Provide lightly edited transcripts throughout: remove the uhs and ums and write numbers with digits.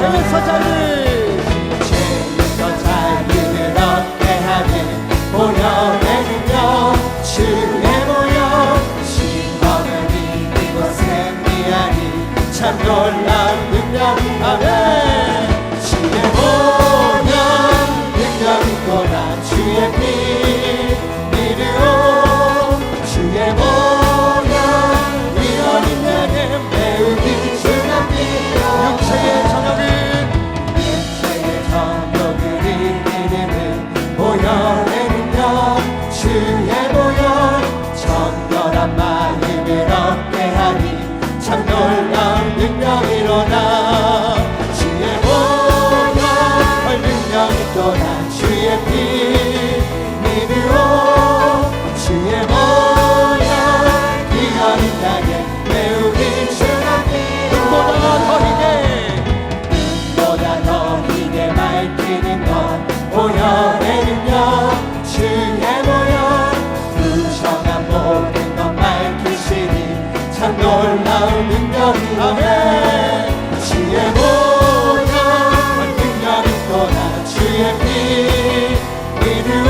죄에서 자유를 얻게 하는 보혈의 능력 주의 보혈 시험을 이기고 승리하니 참 놀라운 능력 아멘 주의 보혈 능력 있구나 주의 피 믿으오 주의 보혈 이 어린 양의 매우 귀중한 피로 육체의 정욕을 이기는 보혈의 능력 주의 보혈 정결한 마음을 얻게 하니 참 놀라운 능력이로다 주의 보혈 능력 있도다 주의 피 믿으오 주의 보혈 이 어린 양의 매우 귀중한 눈보다 더 희게 밝히는 것 보혈의 능력 주의 보혈 부정한 모든 것 밝히시니 참 놀라운 능력이로네 주의 보혈 능력 있도다 주의 피 믿으오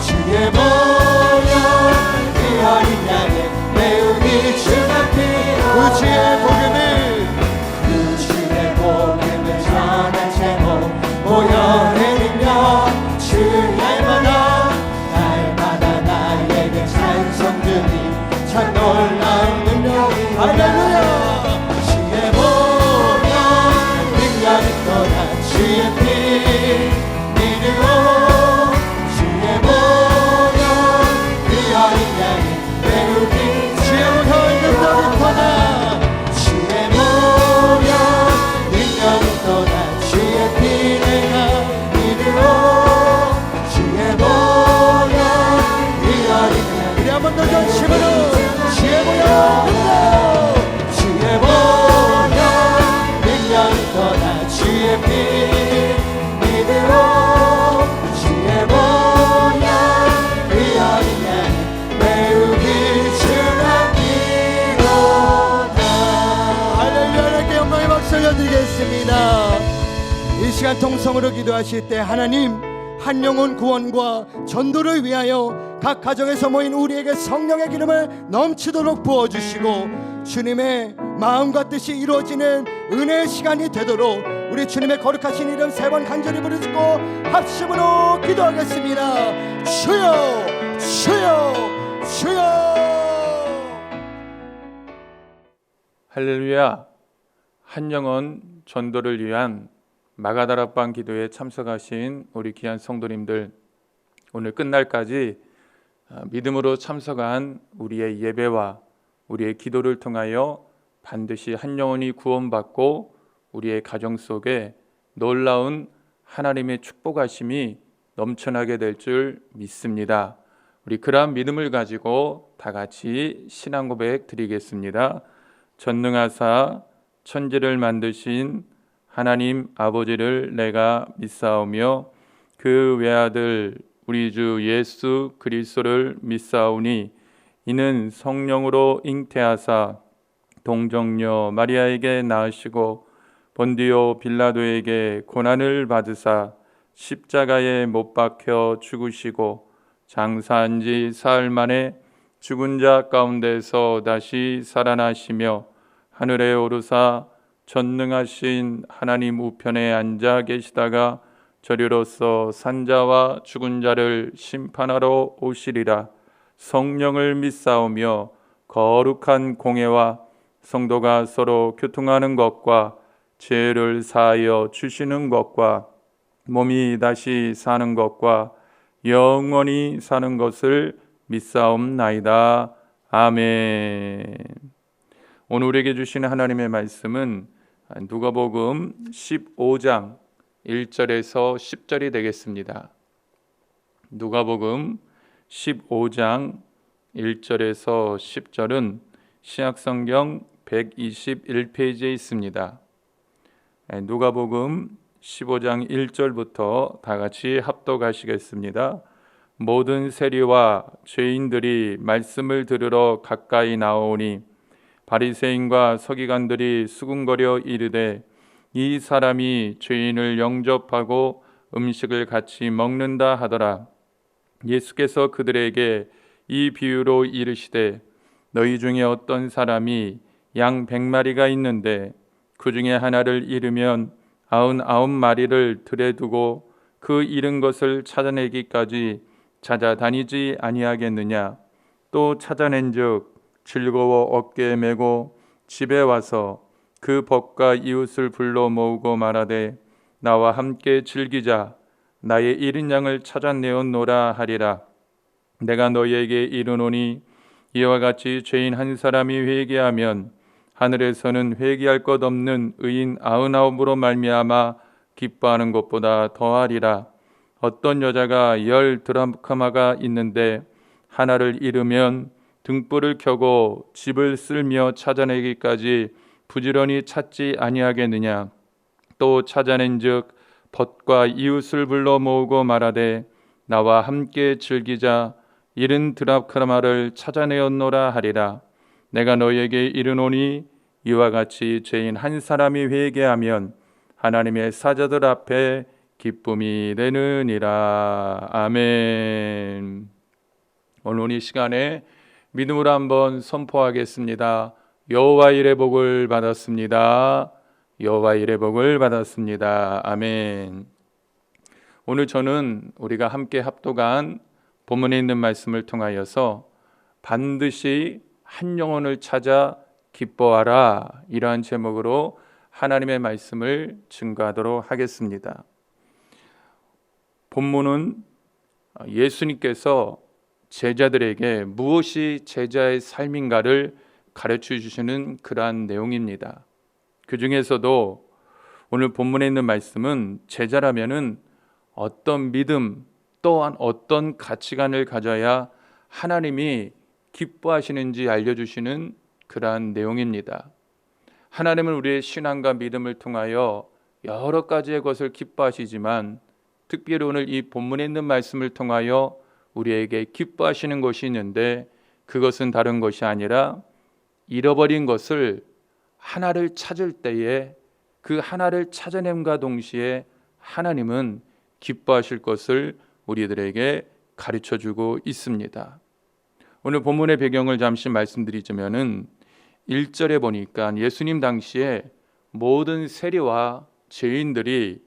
주의 보혈 이 어린 양의 매우 귀중한 피로 주의 복음을 전한 제목 보혈의 능력 주 날마다 나에게 찬송 주니 참 놀라운 능력이 할렐루야 주의 보혈 능력 있도다 주의 피 믿으오 주의 보혈 그 어린 양의 매우 긴 주의 보혈 능력 있도다 주의 보혈 능력 있도다 주의 피 내가 믿으오 주의 보혈 이 어린 양 우리 한번 더 전심으로 주의 보혈 능력 주의 보혈 능력 있도다 주의 피 믿으오 주의 보혈 이 어린 양 매우 귀중한 피로다 할렐루야 하나님께 영광의 박수 올려드리겠습니다. 이 시간 통성으로 기도하실 때 하나님 한 영혼 구원과 전도를 위하여 각 가정에서 모인 우리에게 성령의 기름을 넘치도록 부어주시고 주님의 마음과 뜻이 이루어지는 은혜의 시간이 되도록 우리 주님의 거룩하신 이름 세 번 간절히 부르짖고 합심으로 기도하겠습니다. 주여 주여 주여 할렐루야. 한 영혼 전도를 위한 마가다락방 기도에 참석하신 우리 귀한 성도님들, 오늘 끝날까지 믿음으로 참석한 우리의 예배와 우리의 기도를 통하여 반드시 한 영혼이 구원받고 우리의 가정 속에 놀라운 하나님의 축복하심이 넘쳐나게 될 줄 믿습니다. 우리 그러한 믿음을 가지고 다 같이 신앙 고백 드리겠습니다. 전능하사 천지를 만드신 하나님 아버지를 내가 믿사오며 그 외아들 우리 주 예수 그리스도를 믿사오니 이는 성령으로 잉태하사 동정녀 마리아에게 낳으시고 본디오 빌라도에게 고난을 받으사 십자가에 못 박혀 죽으시고 장사한 지 사흘 만에 죽은 자 가운데서 다시 살아나시며 하늘에 오르사 전능하신 하나님 우편에 앉아 계시다가 저리로서 산자와 죽은 자를 심판하러 오시리라. 성령을 믿사오며 거룩한 공회와 성도가 서로 교통하는 것과 죄를 사하여 주시는 것과 몸이 다시 사는 것과 영원히 사는 것을 믿사옵나이다. 아멘. 오늘 우리에게 주시는 하나님의 말씀은 누가복음 15장 1절에서 10절이 되겠습니다. 누가복음 15장 1절에서 10절은 신약성경 121페이지에 있습니다. 누가복음 15장 1절부터 다 같이 합독하시겠습니다. 모든 세리와 죄인들이 말씀을 들으러 가까이 나오니 바리새인과 서기관들이 수군거려 이르되 이 사람이 죄인을 영접하고 음식을 같이 먹는다 하더라. 예수께서 그들에게 이 비유로 이르시되 너희 중에 어떤 사람이 양 100마리가 있는데 그 중에 하나를 잃으면 99마리를 들에 두고 그 잃은 것을 찾아내기까지 찾아다니지 아니하겠느냐. 또 찾아낸즉 즐거워 어깨에 메고 집에 와서 그 벗과 이웃을 불러 모으고 말하되 나와 함께 즐기자. 나의 잃은 양을 찾아내었노라 하리라. 내가 너희에게 이르노니 이와 같이 죄인 한 사람이 회개하면 하늘에서는 회개할 것 없는 의인 99으로 말미암아 기뻐하는 것보다 더하리라. 어떤 여자가 10드라크마가 있는데 하나를 잃으면 등불을 켜고 집을 쓸며 찾아내기까지 부지런히 찾지 아니하겠느냐. 또 찾아낸즉 벗과 이웃을 불러 모으고 말하되 나와 함께 즐기자. 70드라크마를 찾아내었노라 하리라. 내가 너희에게 이르노니 이와 같이 죄인 한 사람이 회개하면 하나님의 사자들 앞에 기쁨이 되느니라. 아멘. 오늘 이 시간에 믿음으로 한번 선포하겠습니다. 여호와 일의 복을 받았습니다. 여호와 일의 복을 받았습니다. 아멘. 오늘 저는 우리가 함께 합독한 본문에 있는 말씀을 통하여서 반드시 한 영혼을 찾아 기뻐하라, 이러한 제목으로 하나님의 말씀을 증거하도록 하겠습니다. 본문은 예수님께서 제자들에게 무엇이 제자의 삶인가를 가르쳐 주시는 그러한 내용입니다. 그 중에서도 오늘 본문에 있는 말씀은 제자라면은 어떤 믿음 또한 어떤 가치관을 가져야 하나님이 기뻐하시는지 알려주시는 그러한 내용입니다. 하나님은 우리의 신앙과 믿음을 통하여 여러 가지의 것을 기뻐하시지만 특별히 오늘 이 본문에 있는 말씀을 통하여 우리에게 기뻐하시는 것이 있는데 그것은 다른 것이 아니라 잃어버린 것을 하나를 찾을 때에 그 하나를 찾아냄과 동시에 하나님은 기뻐하실 것을 우리들에게 가르쳐주고 있습니다. 오늘 본문의 배경을 잠시 말씀드리자면은 1절에 보니까 예수님 당시에 모든 세리와 죄인들이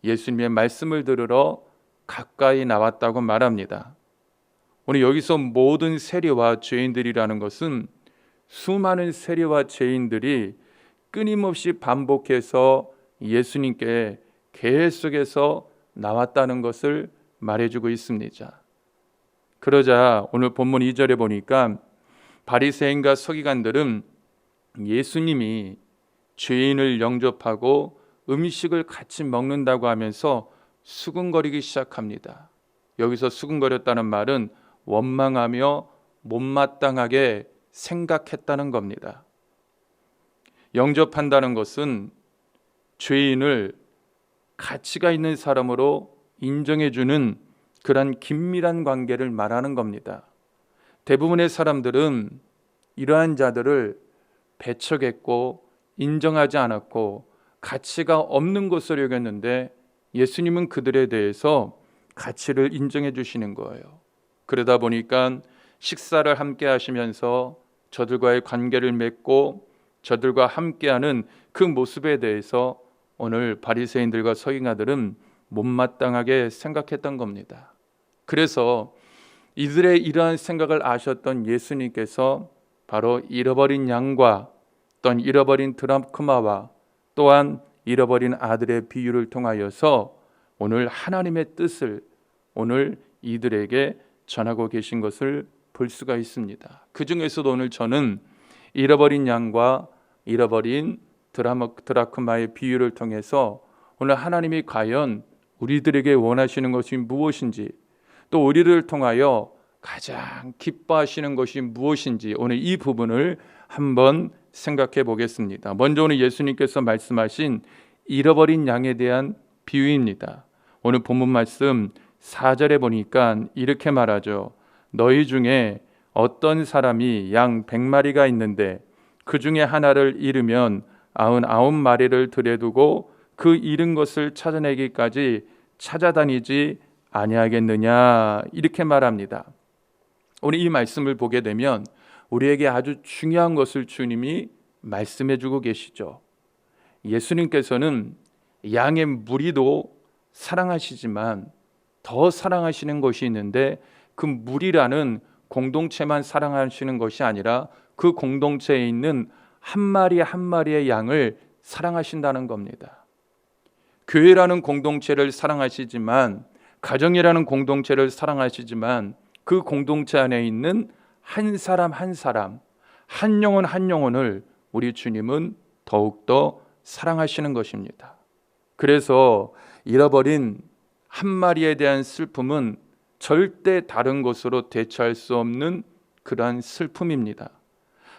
예수님의 말씀을 들으러 가까이 나왔다고 말합니다. 오늘 여기서 모든 세리와 죄인들이라는 것은 수많은 세리와 죄인들이 끊임없이 반복해서 예수님께 계속해서 나왔다는 것을 말해주고 있습니다. 그러자 오늘 본문 2절에 보니까 바리새인과 서기관들은 예수님이 죄인을 영접하고 음식을 같이 먹는다고 하면서 수군거리기 시작합니다. 여기서 수군거렸다는 말은 원망하며 못마땅하게 생각했다는 겁니다. 영접한다는 것은 죄인을 가치가 있는 사람으로 인정해주는 그런 긴밀한 관계를 말하는 겁니다. 대부분의 사람들은 이러한 자들을 배척했고 인정하지 않았고 가치가 없는 것으로 여겼는데 예수님은 그들에 대해서 가치를 인정해 주시는 거예요. 그러다 보니까 식사를 함께 하시면서 저들과의 관계를 맺고 저들과 함께하는 그 모습에 대해서 오늘 바리새인들과 서기관들은 못마땅하게 생각했던 겁니다. 그래서 이들의 이러한 생각을 아셨던 예수님께서 바로 잃어버린 양과 또한 잃어버린 드라크마와 또한 잃어버린 아들의 비유를 통하여서 오늘 하나님의 뜻을 오늘 이들에게 전하고 계신 것을 볼 수가 있습니다. 그 중에서도 오늘 저는 잃어버린 양과 잃어버린 드라크마의 비유를 통해서 오늘 하나님이 과연 우리들에게 원하시는 것이 무엇인지, 또 우리를 통하여 가장 기뻐하시는 것이 무엇인지 오늘 이 부분을 한번 생각해 보겠습니다. 먼저 오늘 예수님께서 말씀하신 잃어버린 양에 대한 비유입니다. 오늘 본문 말씀 4절에 보니까 이렇게 말하죠. 너희 중에 어떤 사람이 양 100마리가 있는데 그 중에 하나를 잃으면 99마리를 들여두고 그 잃은 것을 찾아내기까지 찾아다니지 아니하겠느냐, 이렇게 말합니다. 오늘 이 말씀을 보게 되면 우리에게 아주 중요한 것을 주님이 말씀해 주고 계시죠. 예수님께서는 양의 무리도 사랑하시지만 더 사랑하시는 것이 있는데, 그 무리라는 공동체만 사랑하시는 것이 아니라 그 공동체에 있는 한 마리 한 마리의 양을 사랑하신다는 겁니다. 교회라는 공동체를 사랑하시지만, 가정이라는 공동체를 사랑하시지만, 그 공동체 안에 있는 한 사람 한 사람, 한 영혼 한 영혼을 우리 주님은 더욱더 사랑하시는 것입니다. 그래서 잃어버린 한 마리에 대한 슬픔은 절대 다른 것으로 대체할 수 없는 그러한 슬픔입니다.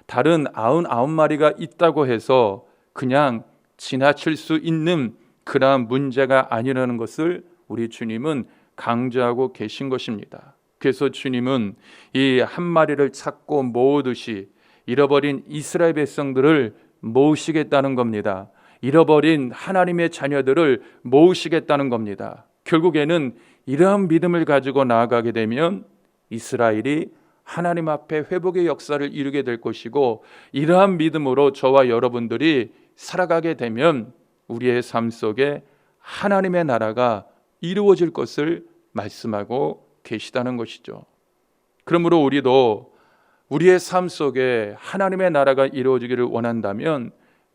다른 99마리가 있다고 해서 그냥 지나칠 수 있는 그러한 문제가 아니라는 것을 우리 주님은 강조하고 계신 것입니다. 그래서 주님은 이 한 마리를 찾고 모으듯이 잃어버린 이스라엘 백성들을 모으시겠다는 겁니다. 잃어버린 하나님의 자녀들을 모으시겠다는 겁니다. 결국에는 이러한 믿음을 가지고 나아가게 되면 이스라엘이 하나님 앞에 회복의 역사를 이루게 될 것이고, 이러한 믿음으로 저와 여러분들이 살아가게 되면 우리의 삶 속에 하나님의 나라가 이루어질 것을 말씀하고 계시다는 것이죠. 그러므로 우리도 우리의 삶 속에 하나님의 나라가 이루어지기를 원한다면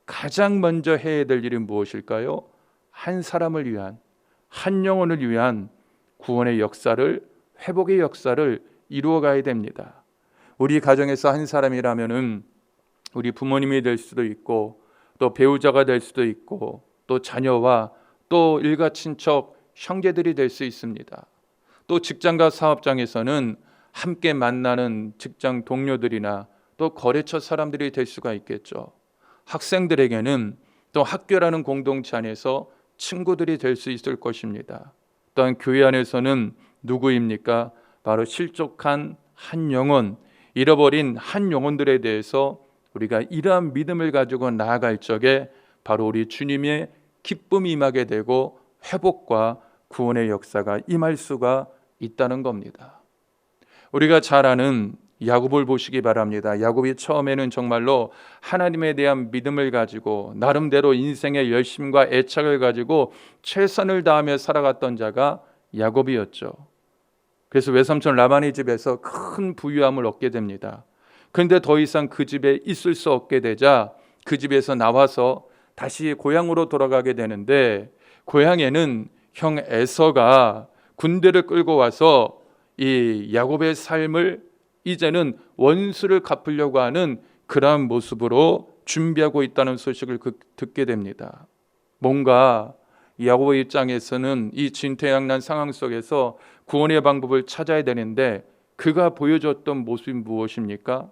가장 먼저 해야 될 일이 무엇일까요? 한 사람을 위한, 한 영혼을 위한 구원의 역사를, 회복의 역사를 이루어가야 됩니다. 우리 가정에서 한 사람이라면은 우리 부모님이 될 수도 있고, 또 배우자가 될 수도 있고, 또 자녀와 또 일가 친척 형제들이 될 수 있습니다. 또 직장과 사업장에서는 함께 만나는 직장 동료들이나 또 거래처 사람들이 될 수가 있겠죠. 학생들에게는 또 학교라는 공동체 안에서 친구들이 될 수 있을 것입니다. 또한 교회 안에서는 누구입니까? 바로 실족한 한 영혼, 잃어버린 한 영혼들에 대해서 우리가 이러한 믿음을 가지고 나아갈 적에 바로 우리 주님의 기쁨이 임하게 되고 회복과 구원의 역사가 임할 수가 있다는 겁니다. 우리가 잘 아는 야곱을 보시기 바랍니다. 야곱이 처음에는 정말로 하나님에 대한 믿음을 가지고 나름대로 인생의 열심과 애착을 가지고 최선을 다하며 살아갔던 자가 야곱이었죠. 그래서 외삼촌 라반의 집에서 큰 부유함을 얻게 됩니다. 그런데 더 이상 그 집에 있을 수 없게 되자 그 집에서 나와서 다시 고향으로 돌아가게 되는데, 고향에는 형 에서가 군대를 끌고 와서 이 야곱의 삶을 이제는 원수를 갚으려고 하는 그러한 모습으로 준비하고 있다는 소식을 듣게 됩니다. 뭔가 야곱의 입장에서는 이 진퇴양난 상황 속에서 구원의 방법을 찾아야 되는데, 그가 보여줬던 모습이 무엇입니까?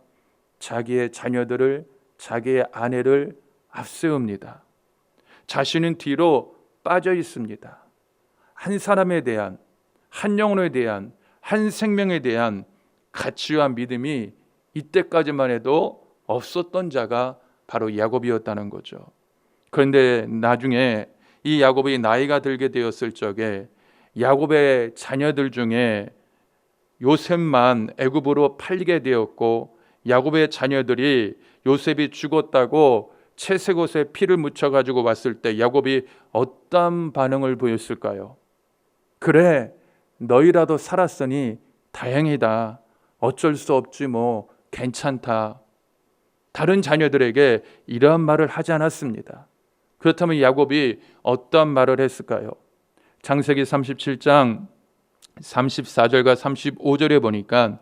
자기의 자녀들을, 자기의 아내를 앞세웁니다. 자신은 뒤로 빠져 있습니다. 한 사람에 대한, 한 영혼에 대한, 한 생명에 대한 가치와 믿음이 이때까지만 해도 없었던 자가 바로 야곱이었다는 거죠. 그런데 나중에 이 야곱이 나이가 들게 되었을 적에 야곱의 자녀들 중에 요셉만 애굽으로 팔리게 되었고, 야곱의 자녀들이 요셉이 죽었다고 채색 옷에 피를 묻혀가지고 왔을 때 야곱이 어떤 반응을 보였을까요? 그래, 너희라도 살았으니 다행이다. 어쩔 수 없지 뭐, 괜찮다. 다른 자녀들에게 이러한 말을 하지 않았습니다. 그렇다면 야곱이 어떤 말을 했을까요? 창세기 37장 34절과 35절에 보니까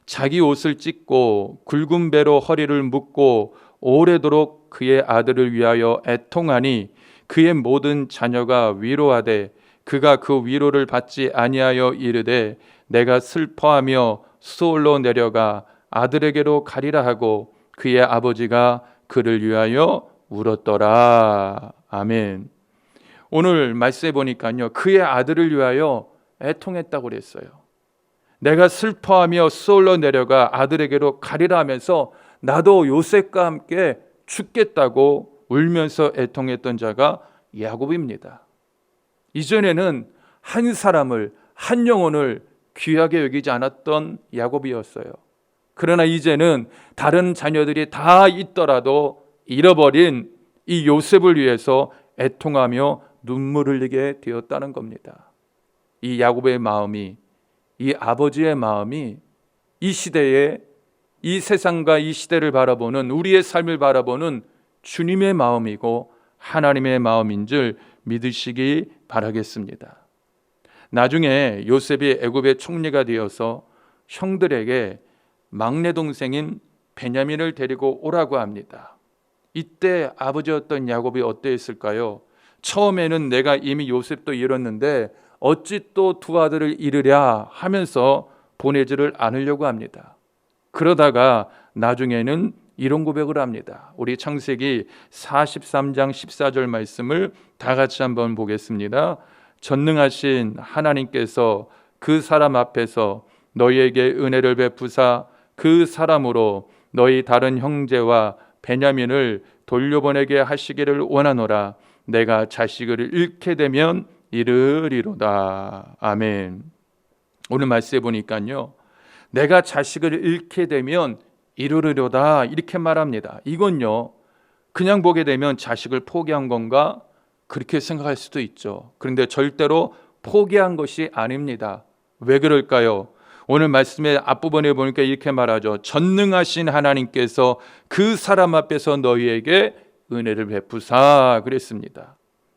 자기 옷을 찢고 굵은 배로 허리를 묶고 오래도록 그의 아들을 위하여 애통하니 그의 모든 자녀가 위로하되 그가 그 위로를 받지 아니하여 이르되 내가 슬퍼하며 수올로 내려가 아들에게로 가리라 하고 그의 아버지가 그를 위하여 울었더라. 아멘. 오늘 말씀해 보니까요, 그의 아들을 위하여 애통했다고 그랬어요. 내가 슬퍼하며 수올로 내려가 아들에게로 가리라 하면서 나도 요셉과 함께 죽겠다고 울면서 애통했던 자가 야곱입니다. 이전에는 한 사람을, 한 영혼을 귀하게 여기지 않았던 야곱이었어요. 그러나 이제는 다른 자녀들이 다 있더라도 잃어버린 이 요셉을 위해서 애통하며 눈물을 흘리게 되었다는 겁니다. 이 야곱의 마음이, 이 아버지의 마음이 이 시대에, 이 세상과 이 시대를 바라보는, 우리의 삶을 바라보는 주님의 마음이고 하나님의 마음인 줄 믿으시기 바라겠습니다. 나중에 요셉이 애굽의 총리가 되어서 형들에게 막내 동생인 베냐민을 데리고 오라고 합니다. 이때 아버지였던 야곱이 어떠했을까요? 처음에는 내가 이미 요셉도 잃었는데 어찌 또 두 아들을 잃으랴 하면서 보내지를 않으려고 합니다. 그러다가 나중에는 이런 고백을 합니다. 우리 창세기 43장 14절 말씀을 다 같이 한번 보겠습니다. 전능하신 하나님께서 그 사람 앞에서 너희에게 은혜를 베푸사 그 사람으로 너희 다른 형제와 베냐민을 돌려보내게 하시기를 원하노라. 내가 자식을 잃게 되면 잃으리로다. 아멘. 오늘 말씀해 보니까요, 내가 자식을 잃게 되면 잃으리로다 이렇게 말합니다. 이건요, 그냥 보게 되면 자식을 포기한 건가 그렇게 생각할 수도 있죠. 그런데 절대로 포기한 것이 아닙니다. 왜 그럴까요? 오늘 말씀의 앞부분에 보니까 이렇게 말하죠. 전능하신 하나님께서 그 사람 앞에서 너희에게 은혜를 베푸사 그랬습니다.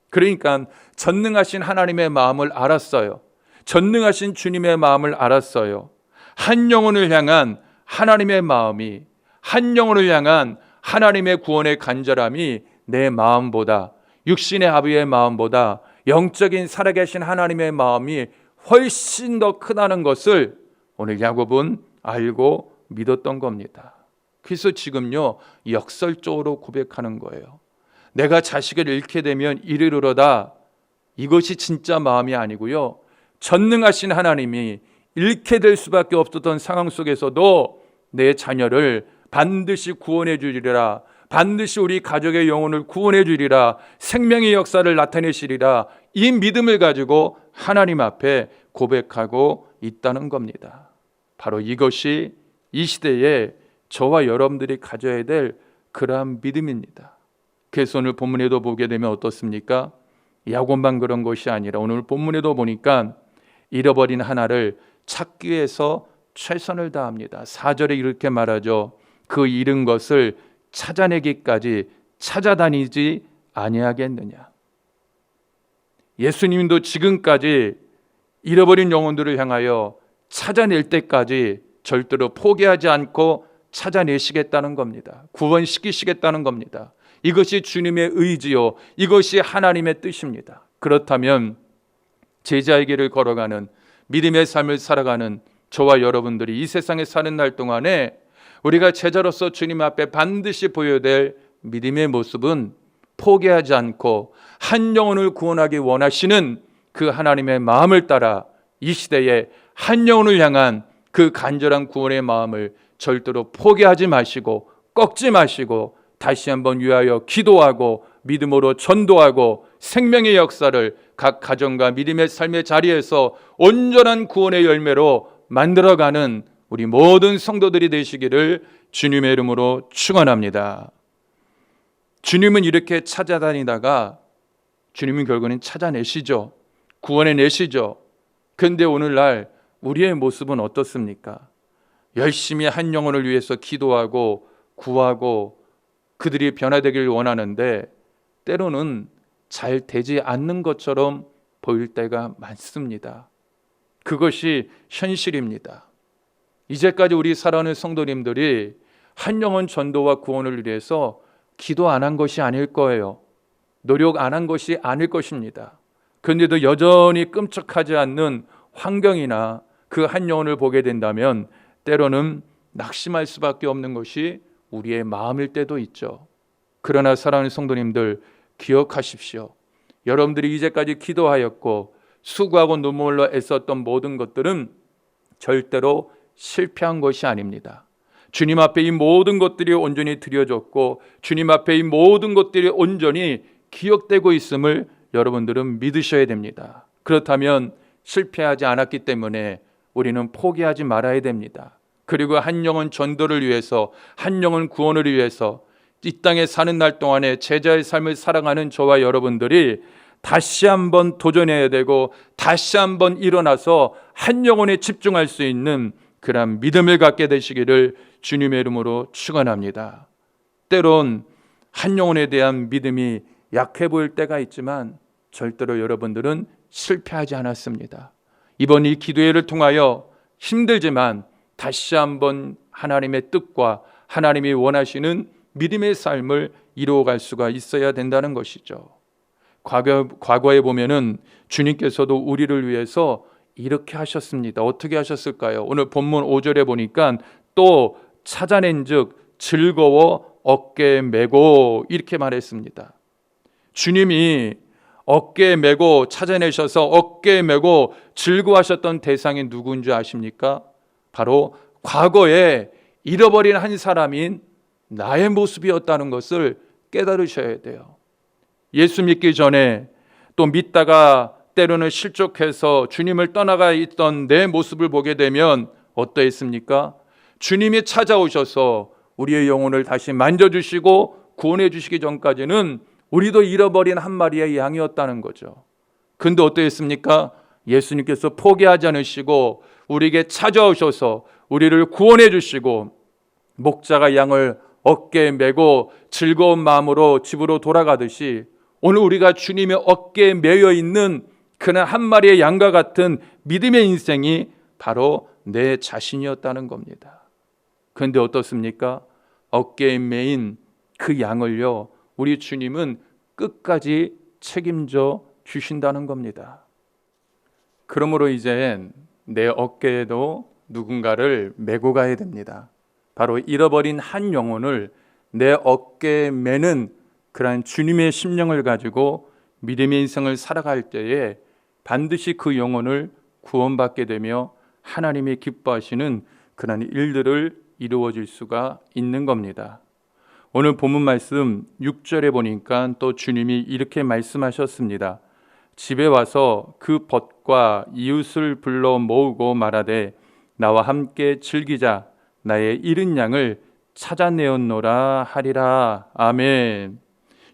그러니까 전능하신 하나님의 마음을 알았어요. 전능하신 주님의 마음을 알았어요. 한 영혼을 향한 하나님의 마음이, 한 영혼을 향한 하나님의 구원의 간절함이 내 마음보다, 육신의 아버지의 마음보다 영적인 살아계신 하나님의 마음이 훨씬 더 크다는 것을 오늘 야곱은 알고 믿었던 겁니다. 그래서 지금요, 역설적으로 고백하는 거예요. 내가 자식을 잃게 되면 이르르로다. 이것이 진짜 마음이 아니고요, 전능하신 하나님이 잃게 될 수밖에 없었던 상황 속에서도 내 자녀를 반드시 구원해 주리라, 반드시 우리 가족의 영혼을 구원해 주리라, 생명의 역사를 나타내시리라, 이 믿음을 가지고 하나님 앞에 고백하고 있다는 겁니다. 바로 이것이 이 시대에 저와 여러분들이 가져야 될 그러한 믿음입니다. 그래서 오늘 본문에도 보게 되면 어떻습니까? 야곱만 그런 것이 아니라 오늘 본문에도 보니까 잃어버린 하나를 찾기 위해서 최선을 다합니다. 4절에 이렇게 말하죠. 그 잃은 것을 찾아내기까지 찾아다니지 아니하겠느냐. 예수님도 지금까지 잃어버린 영혼들을 향하여 찾아낼 때까지 절대로 포기하지 않고 찾아내시겠다는 겁니다. 구원시키시겠다는 겁니다. 이것이 주님의 의지요, 이것이 하나님의 뜻입니다. 그렇다면 제자의 길을 걸어가는, 믿음의 삶을 살아가는 저와 여러분들이 이 세상에 사는 날 동안에 우리가 제자로서 주님 앞에 반드시 보여야 될 믿음의 모습은 포기하지 않고 한 영혼을 구원하기 원하시는 그 하나님의 마음을 따라 이 시대에 한 영혼을 향한 그 간절한 구원의 마음을 절대로 포기하지 마시고 꺾지 마시고 다시 한번 위하여 기도하고 믿음으로 전도하고 생명의 역사를 각 가정과 믿음의 삶의 자리에서 온전한 구원의 열매로 만들어가는 우리 모든 성도들이 되시기를 주님의 이름으로 축원합니다. 주님은 이렇게 찾아다니다가 주님은 결국은 찾아내시죠. 구원해내시죠. 그런데 오늘날 우리의 모습은 어떻습니까? 열심히 한 영혼을 위해서 기도하고 구하고 그들이 변화되기를 원하는데 때로는 잘 되지 않는 것처럼 보일 때가 많습니다. 그것이 현실입니다. 이제까지 우리 사랑하는 성도님들이 한 영혼 전도와 구원을 위해서 기도 안 한 것이 아닐 거예요. 노력 안 한 것이 아닐 것입니다. 그런데도 여전히 끔찍하지 않는 환경이나 그 한 영혼을 보게 된다면 때로는 낙심할 수밖에 없는 것이 우리의 마음일 때도 있죠. 그러나 사랑하는 성도님들 기억하십시오. 여러분들이 이제까지 기도하였고 수고하고 눈물로 애썼던 모든 것들은 절대로 실패한 것이 아닙니다. 주님 앞에 이 모든 것들이 온전히 드려졌고 주님 앞에 이 모든 것들이 온전히 기억되고 있음을 여러분들은 믿으셔야 됩니다. 그렇다면 실패하지 않았기 때문에 우리는 포기하지 말아야 됩니다. 그리고 한 영혼 전도를 위해서, 한 영혼 구원을 위해서 이 땅에 사는 날 동안에 제자의 삶을 살아가는 저와 여러분들이 다시 한번 도전해야 되고 다시 한번 일어나서 한 영혼에 집중할 수 있는 그런 믿음을 갖게 되시기를 주님의 이름으로 축원합니다. 때론 한 영혼에 대한 믿음이 약해 보일 때가 있지만 절대로 여러분들은 실패하지 않았습니다. 이번 이 기도회를 통하여 힘들지만 다시 한번 하나님의 뜻과 하나님이 원하시는 믿음의 삶을 이루어갈 수가 있어야 된다는 것이죠. 과거에 보면은 주님께서도 우리를 위해서 이렇게 하셨습니다. 어떻게 하셨을까요? 오늘 본문 5절에 보니까 또 찾아낸즉 즐거워 어깨에 메고 이렇게 말했습니다. 주님이 어깨에 메고 찾아내셔서 어깨에 메고 즐거워하셨던 대상이 누구인지 아십니까? 바로 과거에 잃어버린 한 사람인 나의 모습이었다는 것을 깨달으셔야 돼요. 예수 믿기 전에 또 믿다가 때로는 실족해서 주님을 떠나가 있던 내 모습을 보게 되면 어떠했습니까? 주님이 찾아오셔서 우리의 영혼을 다시 만져주시고 구원해 주시기 전까지는 우리도 잃어버린 한 마리의 양이었다는 거죠. 근데 어떠했습니까? 예수님께서 포기하지 않으시고 우리에게 찾아오셔서 우리를 구원해 주시고 목자가 양을 어깨에 메고 즐거운 마음으로 집으로 돌아가듯이 오늘 우리가 주님의 어깨에 매여 있는 그날 한 마리의 양과 같은 믿음의 인생이 바로 내 자신이었다는 겁니다. 그런데 어떻습니까? 어깨에 매인 그 양을요, 우리 주님은 끝까지 책임져 주신다는 겁니다. 그러므로 이제 내 어깨에도 누군가를 메고 가야 됩니다. 바로 잃어버린 한 영혼을 내 어깨에 매는 그러한 주님의 심령을 가지고 믿음의 인생을 살아갈 때에 반드시 그 영혼을 구원받게 되며 하나님이 기뻐하시는 그러한 일들을 이루어질 수가 있는 겁니다. 오늘 본문 말씀 6절에 보니까 또 주님이 이렇게 말씀하셨습니다. 집에 와서 그 벗과 이웃을 불러 모으고 말하되 나와 함께 즐기자. 나의 잃은 양을 찾아내었노라 하리라. 아멘.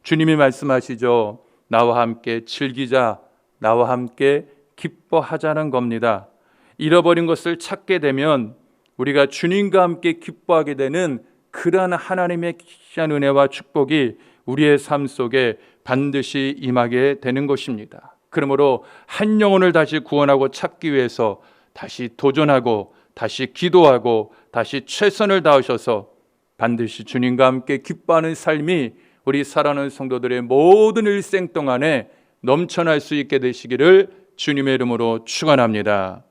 주님이 말씀하시죠. 나와 함께 즐기자. 나와 함께 기뻐하자는 겁니다. 잃어버린 것을 찾게 되면 우리가 주님과 함께 기뻐하게 되는 그러한 하나님의 귀한 은혜와 축복이 우리의 삶 속에 반드시 임하게 되는 것입니다. 그러므로 한 영혼을 다시 구원하고 찾기 위해서 다시 도전하고 다시 기도하고 다시 최선을 다하셔서 반드시 주님과 함께 기뻐하는 삶이 우리 사랑하는 성도들의 모든 일생 동안에 넘쳐날 수 있게 되시기를 주님의 이름으로 축원합니다.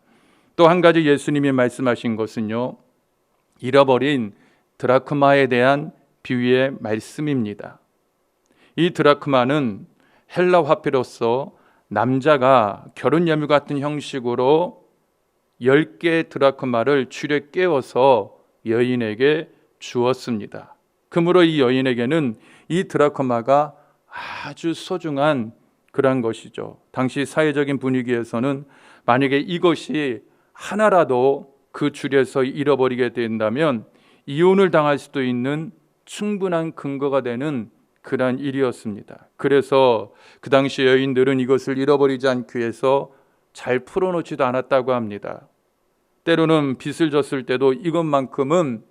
또 한 가지 예수님이 말씀하신 것은요, 잃어버린 드라크마에 대한 비유의 말씀입니다. 이 드라크마는 헬라 화폐로서 남자가 결혼예물 같은 형식으로 10개의 드라크마를 줄에 깨워서 여인에게 주었습니다. 그러므로 이 여인에게는 이 드라크마가 아주 소중한 그런 것이죠. 당시 사회적인 분위기에서는 만약에 이것이 하나라도 그 줄에서 잃어버리게 된다면 이혼을 당할 수도 있는 충분한 근거가 되는 그러한 일이었습니다. 그래서 그 당시 여인들은 이것을 잃어버리지 않기 위해서 잘 풀어놓지도 않았다고 합니다. 때로는 빚을 졌을 때도 이것만큼은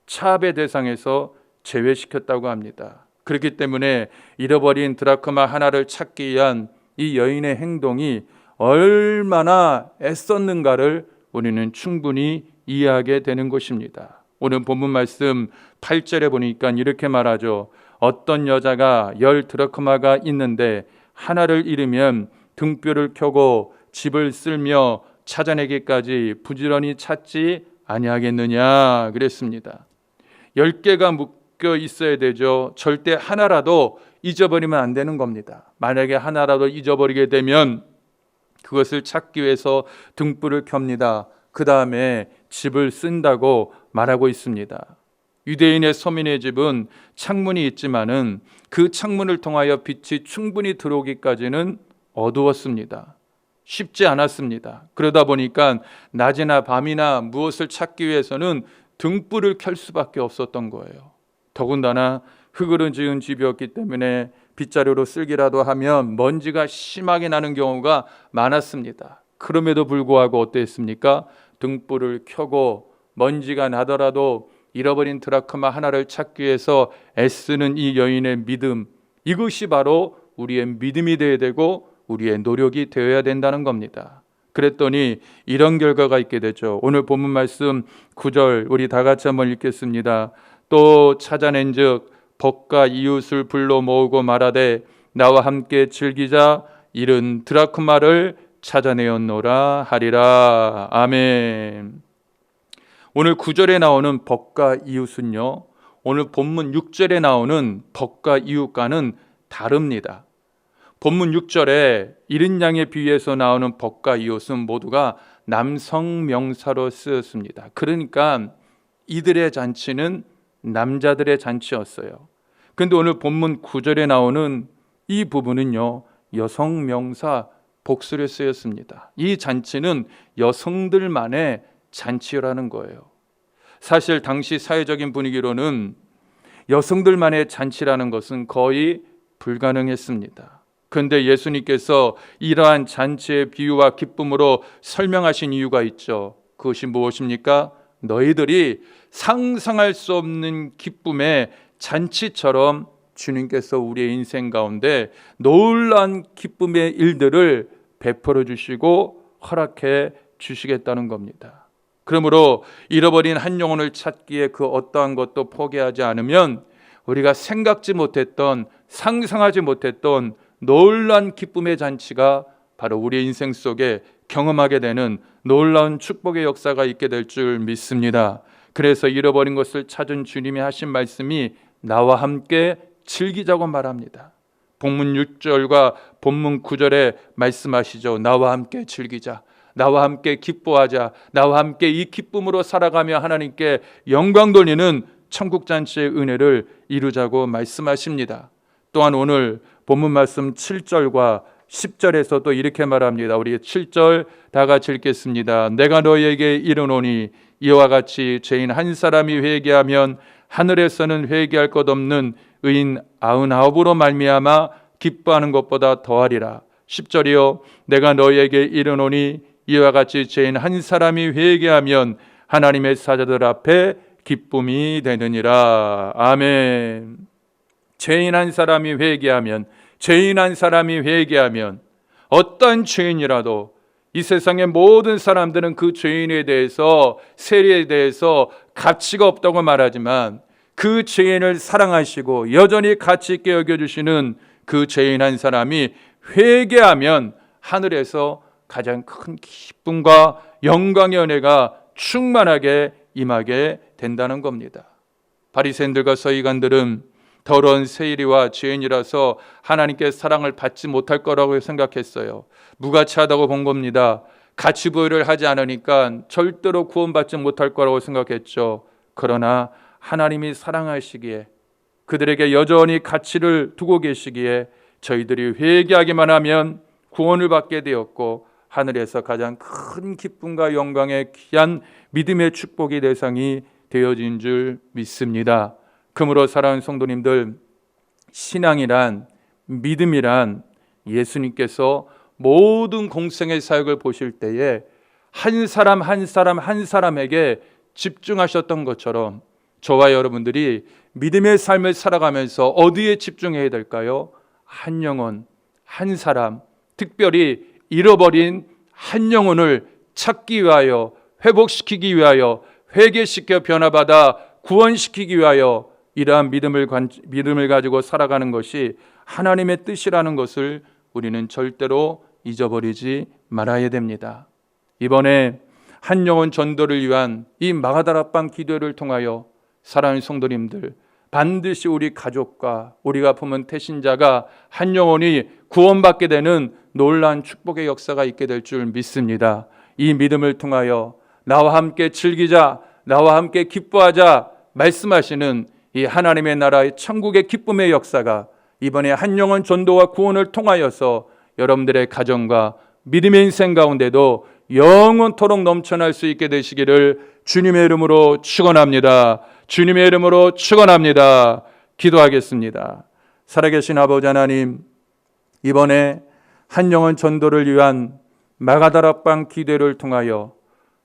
차압의 대상에서 제외시켰다고 합니다. 그렇기 때문에 잃어버린 드라크마 하나를 찾기 위한 이 여인의 행동이 얼마나 애썼는가를 우리는 충분히 이해하게 되는 것입니다. 오늘 본문 말씀 8절에 보니까 이렇게 말하죠. 어떤 여자가 10 드라크마가 있는데 하나를 잃으면 등불을 켜고 집을 쓸며 찾아내기까지 부지런히 찾지 아니하겠느냐 그랬습니다. 10개가 묶여 있어야 되죠. 절대 하나라도 잊어버리면 안 되는 겁니다. 만약에 하나라도 잊어버리게 되면 그것을 찾기 위해서 등불을 켭니다. 그 다음에 집을 쓴다고 말하고 있습니다. 유대인의 서민의 집은 창문이 있지만은 그 창문을 통하여 빛이 충분히 들어오기까지는 어두웠습니다. 쉽지 않았습니다. 그러다 보니까 낮이나 밤이나 무엇을 찾기 위해서는 등불을 켤 수밖에 없었던 거예요. 더군다나 흙으로 지은 집이었기 때문에 빗자루로 쓸기라도 하면 먼지가 심하게 나는 경우가 많았습니다. 그럼에도 불구하고 어땠습니까? 등불을 켜고 먼지가 나더라도 잃어버린 드라크마 하나를 찾기 위해서 애쓰는 이 여인의 믿음, 이것이 바로 우리의 믿음이 되어야 되고 우리의 노력이 되어야 된다는 겁니다. 그랬더니 이런 결과가 있게 되죠. 오늘 본문 말씀 9절 우리 다 같이 한번 읽겠습니다. 또 찾아낸즉 벗과 이웃을 불러 모으고 말하되 나와 함께 즐기자 이른 드라크마를 찾아내었노라 하리라. 아멘. 오늘 9절에 나오는 벗과 이웃은요, 오늘 본문 6절에 나오는 벗과 이웃과는 다릅니다. 본문 6절에 이른 양의 비유에서 나오는 벗과 이웃은 모두가 남성 명사로 쓰였습니다. 그러니까 이들의 잔치는 남자들의 잔치였어요. 그런데 오늘 본문 9절에 나오는 이 부분은요, 여성 명사 복수로 쓰였습니다. 이 잔치는 여성들만의 잔치라는 거예요. 사실 당시 사회적인 분위기로는 여성들만의 잔치라는 것은 거의 불가능했습니다. 그런데 예수님께서 이러한 잔치의 비유와 기쁨으로 설명하신 이유가 있죠. 그것이 무엇입니까? 너희들이 상상할 수 없는 기쁨의 잔치처럼 주님께서 우리의 인생 가운데 놀라운 기쁨의 일들을 베풀어 주시고 허락해 주시겠다는 겁니다. 그러므로 잃어버린 한 영혼을 찾기에 그 어떠한 것도 포기하지 않으면 우리가 생각지 못했던, 상상하지 못했던 놀라운 기쁨의 잔치가 바로 우리의 인생 속에 경험하게 되는 놀라운 축복의 역사가 있게 될 줄 믿습니다. 그래서 잃어버린 것을 찾은 주님이 하신 말씀이 나와 함께 즐기자고 말합니다. 본문 6절과 본문 9절에 말씀하시죠. 나와 함께 즐기자, 나와 함께 기뻐하자, 나와 함께 이 기쁨으로 살아가며 하나님께 영광 돌리는 천국잔치의 은혜를 이루자고 말씀하십니다. 또한 오늘 본문 말씀 7절과 10절에서 또 이렇게 말합니다. 우리 7절 다 같이 읽겠습니다. 내가 너희에게 이르노니 이와 같이 죄인 한 사람이 회개하면 하늘에서는 회개할 것 없는 의인 99으로 말미암아 기뻐하는 것보다 더하리라. 10절이요 내가 너희에게 이르노니 이와 같이 죄인 한 사람이 회개하면 하나님의 사자들 앞에 기쁨이 되느니라. 아멘. 죄인 한 사람이 회개하면, 죄인 한 사람이 회개하면, 어떤 죄인이라도 이 세상의 모든 사람들은 그 죄인에 대해서, 세리에 대해서 가치가 없다고 말하지만 그 죄인을 사랑하시고 여전히 가치 있게 여겨주시는 그 죄인 한 사람이 회개하면 하늘에서 가장 큰 기쁨과 영광의 은혜가 충만하게 임하게 된다는 겁니다. 바리새인들과 서기관들은 더러운 세리와 죄인이라서 하나님께 사랑을 받지 못할 거라고 생각했어요. 무가치하다고 본 겁니다. 가치 부여를 하지 않으니까 절대로 구원받지 못할 거라고 생각했죠. 그러나 하나님이 사랑하시기에, 그들에게 여전히 가치를 두고 계시기에 저희들이 회개하기만 하면 구원을 받게 되었고 하늘에서 가장 큰 기쁨과 영광의 귀한 믿음의 축복의 대상이 되어진 줄 믿습니다. 그러므로 사랑하는 성도님들, 신앙이란, 믿음이란 예수님께서 모든 공생의 사역을 보실 때에 한 사람 한 사람에게 집중하셨던 것처럼 저와 여러분들이 믿음의 삶을 살아가면서 어디에 집중해야 될까요? 한 영혼, 한 사람, 특별히 잃어버린 한 영혼을 찾기 위하여, 회복시키기 위하여, 회개시켜 변화받아 구원시키기 위하여 이러한 믿음을 가지고 살아가는 것이 하나님의 뜻이라는 것을 우리는 절대로 잊어버리지 말아야 됩니다. 이번에 한 영혼 전도를 위한 이 마가다락방 기도를 통하여 사랑하는 성도님들, 반드시 우리 가족과 우리가 품은 태신자가 한 영혼이 구원받게 되는 놀라운 축복의 역사가 있게 될 줄 믿습니다. 이 믿음을 통하여 나와 함께 즐기자, 나와 함께 기뻐하자, 말씀하시는 이 하나님의 나라의 천국의 기쁨의 역사가 이번에 한 영혼 전도와 구원을 통하여서 여러분들의 가정과 믿음의 인생 가운데도 영원토록 넘쳐날 수 있게 되시기를 주님의 이름으로 축원합니다. 주님의 이름으로 축원합니다. 기도하겠습니다. 살아계신 아버지 하나님, 이번에 한 영혼 전도를 위한 마가다락방 기도를 통하여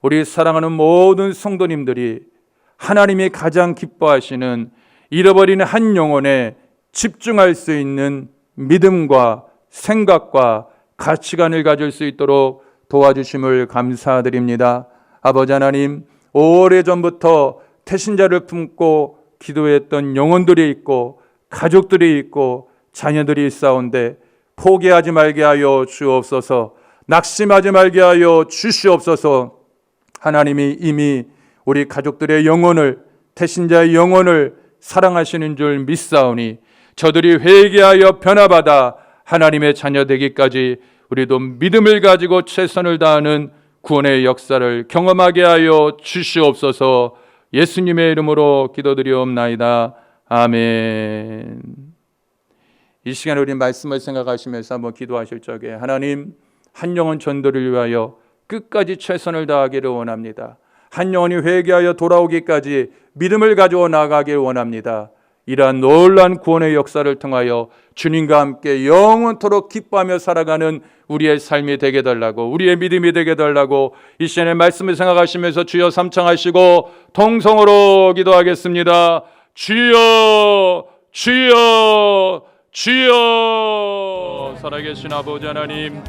우리 사랑하는 모든 성도님들이 하나님이 가장 기뻐하시는 잃어버린 한 영혼에 집중할 수 있는 믿음과 생각과 가치관을 가질 수 있도록 도와주심을 감사드립니다. 아버지 하나님, 오래전부터 태신자를 품고 기도했던 영혼들이 있고 가족들이 있고 자녀들이 있사온데 포기하지 말게 하여 주옵소서. 낙심하지 말게 하여 주시옵소서. 하나님이 이미 우리 가족들의 영혼을, 태신자의 영혼을 사랑하시는 줄 믿사오니 저들이 회개하여 변화받아 하나님의 자녀 되기까지 우리도 믿음을 가지고 최선을 다하는 구원의 역사를 경험하게 하여 주시옵소서. 예수님의 이름으로 기도드리옵나이다. 아멘. 이 시간에 우리 말씀을 생각하시면서 한번 기도하실 적에 하나님, 한 영혼 전도를 위하여 끝까지 최선을 다하기를 원합니다. 한 영혼이 회개하여 돌아오기까지 믿음을 가지고 나아가기를 원합니다. 이러한 놀라운 구원의 역사를 통하여 주님과 함께 영원토록 기뻐하며 살아가는 우리의 삶이 되게 달라고, 우리의 믿음이 되게 달라고 이 시간에 말씀을 생각하시면서 주여 삼창하시고 통성으로 기도하겠습니다. 주여, 주여, 주여. 살아계신 아버지 하나님,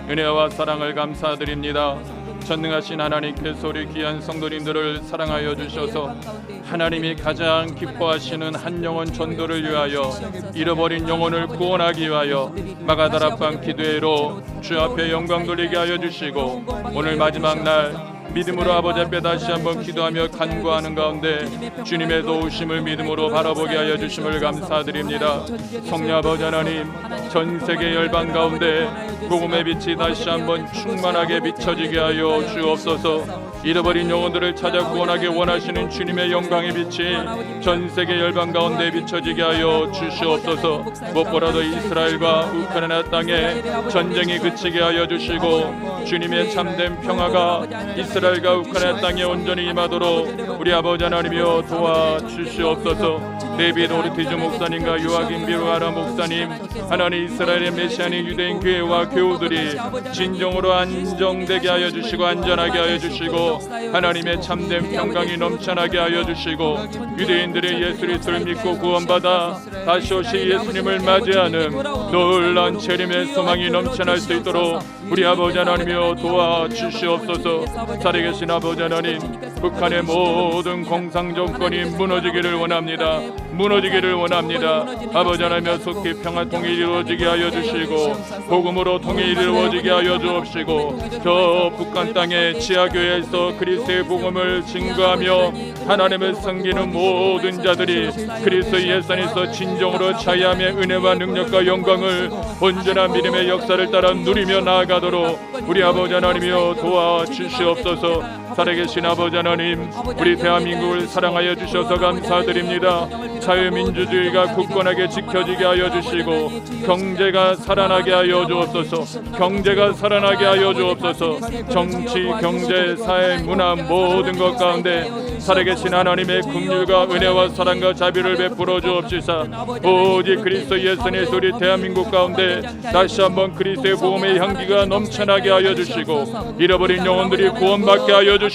은혜와 사랑을 감사드립니다. 전능하신 하나님께서 우리 귀한 성도님들을 사랑하여 주셔서 하나님이 가장 기뻐하시는 한 영혼 전도를 위하여 잃어버린 영혼을 구원하기 위하여 마가다락방 기도회로 주 앞에 영광 돌리게 하여 주시고 오늘 마지막 날 믿음으로 아버지 앞에 다시 한번 기도하며 간구하는 가운데 주님의 도우심을 믿음으로 바라보게 하여 주심을 감사드립니다. 성령 아버지 하나님, 전 세계 열방 가운데 복음의 빛이 다시 한번 충만하게 비춰지게 하여 주옵소서. 잃어버린 영혼들을 찾아 구원하게 원하시는 주님의 영광의 빛이 전 세계 열방 가운데 비춰지게 하여 주시옵소서. 무엇보다도 이스라엘과 우크라이나 땅에 전쟁이 그치게 하여 주시고 주님의 참된 평화가 이스라엘과 우크라이나 땅에 온전히 임하도록 우리 아버지 하나님이여 도와주시옵소서. 데이비드 오르티즈 목사님과 요아김 비루아라 목사님, 하나님 이스라엘의 메시아닌 유대인 교회와 교우들이 진정으로 안정되게 하여 주시고 안전하게 하여 주시고 하나님의 참된 평강이 넘쳐나게 하여 주시고 유대인들의 예수 그리스도를 믿고 구원받아 다시 오실 예수님을 맞이하는 놀라운 재림의 소망이 넘쳐날 수 있도록 우리 아버지 하나님이여 도와주시옵소서. 살아계신 아버지 하나님, 북한의 모든 공상 정권이 무너지기를 원합니다. 무너지기를 원합니다. 아버지 하나님여 속히 평화 통일이 이루어지게 하여 주시고 복음으로 통일이 이루어지게 하여 주옵시고 저 북한 땅의 지하교회에서 그리스도의 복음을 증거하며 하나님을 섬기는 모든 자들이 그리스도 예수 안에서 진정으로 자유함의 은혜와 능력과 영광을 온전한 믿음의 역사를 따라 누리며 나아가도록 우리 아버지 하나님이여 도와주시옵소서. 살아계신 아버지 하나님, 우리 대한민국을 사랑하여 주셔서 감사드립니다. 자유민주주의가 굳건하게 지켜지게 하여 주시고 경제가 살아나게 하여 주옵소서. 경제가 살아나게 하여 주옵소서. 정치, 경제, 사회, 문화 모든 것 가운데 살아계신 하나님의 긍휼과 은혜와 사랑과 자비를 베풀어 주옵시사. 오직 그리스도 예수의 우리 대한민국 가운데 다시 한번 그리스도의 복음의 향기가 넘쳐나게 하여 주시고 잃어버린 영혼들이 구원받게 하여 주시고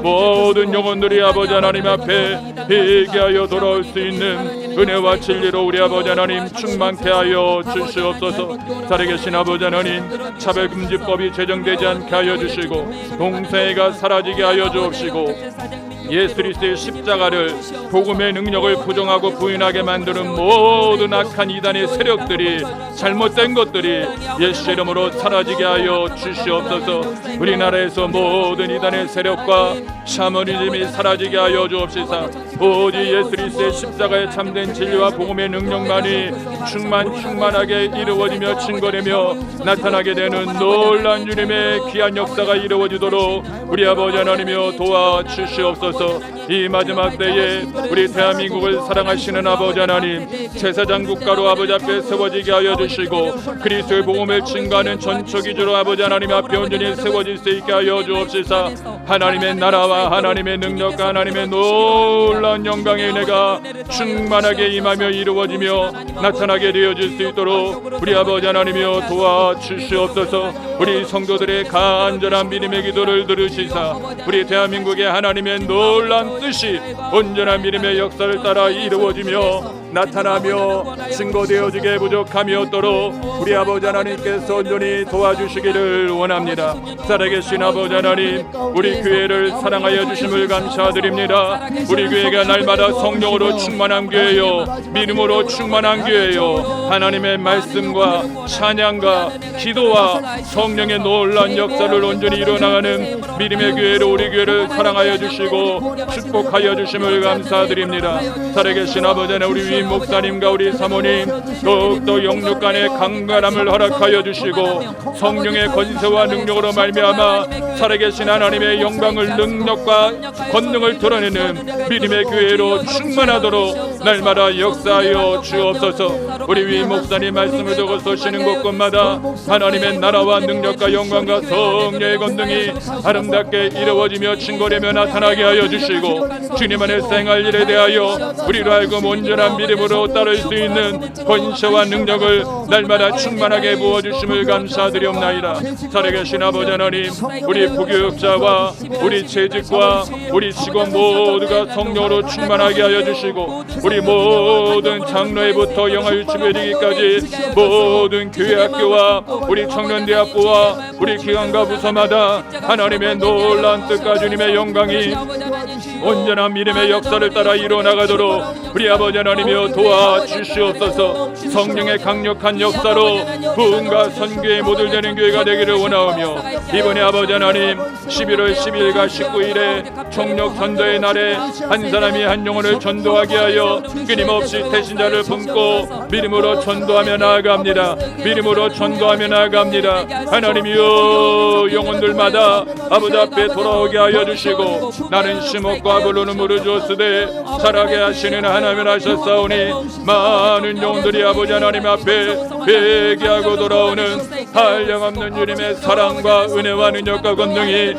모든 영혼들이 아버지 하나님 앞에 회개하여 돌아올 수 있는 은혜와 진리로 우리 아버지 하나님 충만케 하여 주시옵소서. 살아계신 아버지 하나님, 차별금지법이 제정되지 않게 하여 주시고 동성애가 사라지게 하여 주옵시고 예수 그리스도의 십자가를 복음의 능력을 부정하고 부인하게 만드는 모든 악한 이단의 세력들이 잘못된 것들이 예수 이름으로 사라지게 하여 주시옵소서. 우리나라에서 모든 이단의 세력과 샤머니즘이 사라지게 하여 주옵시사. 오직 예수 그리스도의 십자가의 참된 진리와 복음의 능력만이 충만하게 이루어지며 증거되며 나타나게 되는 놀라운 주님의 귀한 역사가 이루어지도록 우리 아버지 하나님이여 도와주시옵소서. 주옵소서. 이 마지막 때에 우리 대한민국을 사랑하시는 아버지 하나님, 제사장 국가로 아버지 앞에 세워지게 하여 주시고 그리스도의 복음을 증거하는 전초기주로 아버지 하나님 앞에 온전히 세워질 수 있게 하여 주옵소서. 하나님의 나라와 하나님의 능력과 하나님의 놀라운 영광의 은혜가 충만하게 임하며 이루어지며 나타나게 되어질 수 있도록 우리 아버지 하나님이여 도와주시옵소서. 우리 성도들의 간절한 믿음의 기도를 들으시사 우리 대한민국의 하나님의 놀라운 뜻이 온전한 믿음의 역사를 따라 이루어지며 나타나며 증거되어지게 부족함이 없도록 우리 아버지 하나님께서 온전히 도와주시기를 원합니다. 살아계신 아버지 하나님, 우리 교회를 사랑하여 주심을 감사드립니다. 우리 교회가 날마다 성령으로 충만한 교회요, 믿음으로 충만한 교회요, 하나님의 말씀과 찬양과 기도와 성령의 놀라운 역사를 온전히 이뤄나가는 믿음의 교회로 우리 교회를 사랑하여 주시고 축복하여 주심을 감사드립니다. 살아계신 아버지 하나님, 우리 위임 목사님과 우리 사모님 더욱더 영육 간의 강건함을 허락하여 주시고 성령의 권세와 능력으로 말미암아 살아계신 하나님의 영광을, 능력과 권능을 드러내는 믿음의 교회로 충만하도록 날마다 역사하여 주옵소서. 우리 위임 목사님 말씀을 적어 쏘시는 곳곳마다 하나님의 나라와 능력과 영광과 성령의 권능이 아름답게 이루어지며 증거되며 나타나게 하여 주시고 주님 안에 생활 일에 대하여 우리로 하여금 온전한 믿음으로 따를 수 있는 권세와 능력을 날마다 충만하게 부어주심을 감사드리옵나이다. 살아계신 아버지 하나님, 우리 부교육자와 우리 재직과 우리 직원 모두가 성령으로 충만하게 하여 주시고 우리 모든 장로회부터 영화유치부에이르기까지 모든 교회 학교와 우리 청년대학부와 우리 기관과 부서마다 하나님의 놀라운 뜻과 주님의 영광이 온전한 믿음의 역사를 따라 이루어나가도록 우리 아버지 하나님이여 도와주시옵소서. 성령의 강력한 역사로 부흥과 선교에 모델되는 교회가 되기를 원하오며 이번에 아버지 하나님 11월 10일과 19일에 총력 전도의 날에 한 사람이 한 영혼을 전도하게 하여 끊임없이 태신자를 품고 믿음으로 전도하며 나아갑니다. 믿음으로 전도하며 나아갑니다. 하나님이여 영혼들마다 아버지 앞에 돌아오게 하여 주시고 나는 심었고 아볼로는 물을 주었으되 자라게 하시는 하나님을 하셨사오니 많은 영혼들이 아버지 하나님 앞에 회개하고 돌아오는 한량없는 주님의 사랑과 은혜와 능력과 권능이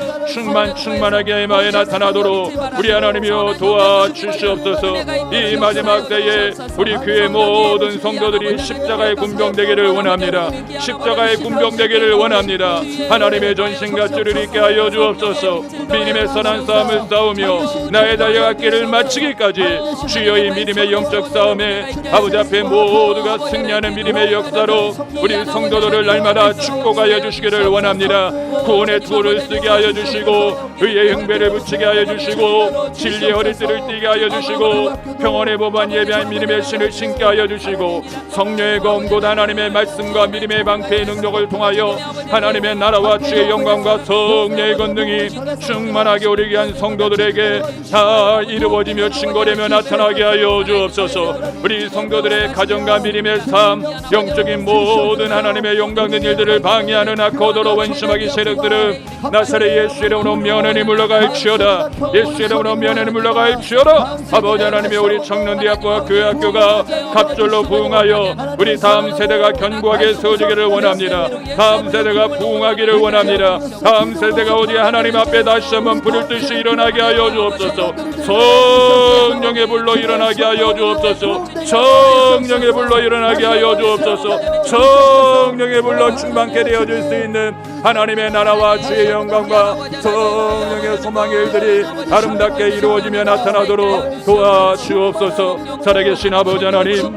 충만하게 임하여 나타나도록 우리 하나님이여 도와주시옵소서. 이 마지막 때에 우리 교회 모든 성도들이 십자가의 군병되기를 원합니다. 십자가의 군병되기를 원합니다. 하나님의 전신과 찌를 있게 하여 주옵소서. 믿음의 선한 싸움을 싸우며 나의 달려갔기를 마치기까지 주여 이 믿음의 영적 싸움에 아버지 앞에 모두가 승리하는 믿음의 역사로 우리 성도들을 날마다 축복하여 주시기를 원합니다. 구원의 투구를 쓰게 하여 주시고 의의 흥배를 붙이게 하여 주시고 진리의 허리띠를 띠게 하여 주시고 평온의 보반 예배한 믿음의 신을 신게 하여 주시고 성령의 검고 하나님의 말씀과 믿음의 방패의 능력을 통하여 하나님의 나라와 주의 영광과 성령의 권능이 충만하게 오르게 한 성도들에게 다 이루어지며 증거되며 나타나게 하여 주옵소서. 우리 성도들의 가정과 믿음의 삶, 영적인 모든 하나님의 영광된 일들을 방해하는 악하고 더러운 원심하기 세력들은 나사렛 예수의 이름으로 면연히 물러갈지어다. 예수의 이름으로 면연히 물러갈지어다. 아버지 하나님의 우리 청년대학교와 교회학교가 갑절로 부흥하여 우리 다음 세대가 견고하게 세워지기를 원합니다. 다음 세대가 부흥하기를 원합니다. 다음 세대가 오직 하나님 앞에 다시 한번 부를 듯이 일어나게 하여 주옵소서. 성령의 불로 일어나게 하여 주옵소서. 성령의 불로 일어나게 하여 주옵소서. 성령의 불로 충만케 되어질 수 있는 하나님의 나라와 주의 영광과 성령의 소망의 일들이 아름답게 이루어지며 나타나도록 도와주옵소서. 살아계신 아버지 하나님,